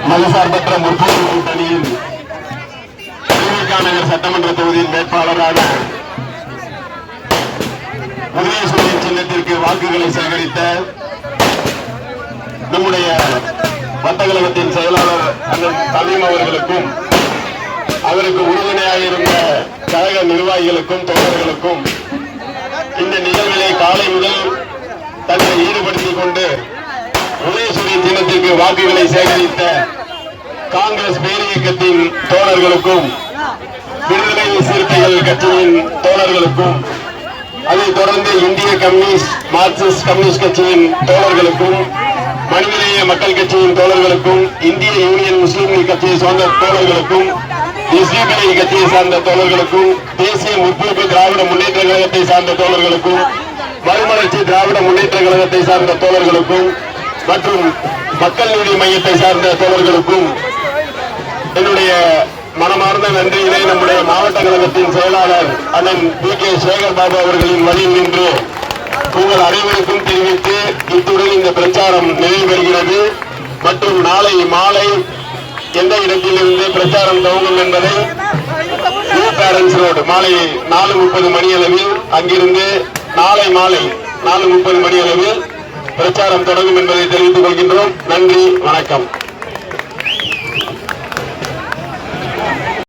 மதசார்பற்ற முற்போக்கு கூட்டணியின் நகர் சட்டமன்ற தொகுதியின் வேட்பாளராக உதயசூரியன் சின்னத்திற்கு வாக்குகளை சேகரித்த நம்முடைய வட்டக்கழகத்தின் செயலாளர் அண்ணன் தலீம் அவர்களுக்கும் அவருக்கு உறுதுணையாக இருந்த கழக நிர்வாகிகளுக்கும் தோழர்களுக்கும் இந்த நிகழ்விலே காலை முதல் தன்னை ஈடுபடுத்திக் கொண்டு உதயசூரியன் சின்னத்திற்கு வாக்குகளை சேகரித்த காங்கிரஸ் பேரியக்கத்தின் தோழர்களுக்கும் விடுதலை சிறுத்தைகள் கட்சியின் தோழர்களுக்கும் அதைத் தொடர்ந்து இந்திய கம்யூனிஸ்ட் மார்க்சிஸ்ட் கம்யூனிஸ்ட் கட்சியின் தோழர்களுக்கும் மனிதநேய மக்கள் கட்சியின் தோழர்களுக்கும் இந்திய யூனியன் முஸ்லீம் லீக் கட்சியை சார்ந்த தோழர்களுக்கும் எஸ்டிபிஐ கட்சியை சார்ந்த தோழர்களுக்கும் தேசிய முற்போக்கு திராவிட முன்னேற்ற கழகத்தை சார்ந்த தோழர்களுக்கும் மறுமலர்ச்சி திராவிட முன்னேற்ற கழகத்தை சார்ந்த தோழர்களுக்கும் மற்றும் மக்கள் நீதி மையத்தை சார்ந்த தோழர்களுக்கும் என்னுடைய மனமார்ந்த நன்றியினை நம்முடைய மாவட்ட கழகத்தின் செயலாளர் அண்ணன் பி.கே. சேகர் பாபு அவர்களின் வழியில் நின்று உங்கள் அனைவருக்கும் தெரிவித்து இத்துடன் இந்த பிரச்சாரம் நிறைவு பெறுகிறது. மற்றும் நாளை மாலை எந்த இடத்திலிருந்து பிரச்சாரம் துவங்கும் என்பதை நியூ பேரண்ட்ஸ் ரோடு மாலை 4:30 மணி அளவில் அங்கிருந்து நாளை மாலை 4:30 மணி அளவில் பிரச்சாரம் தொடங்கும் என்பதை தெரிவித்துக் கொள்கின்றோம். நன்றி, வணக்கம்.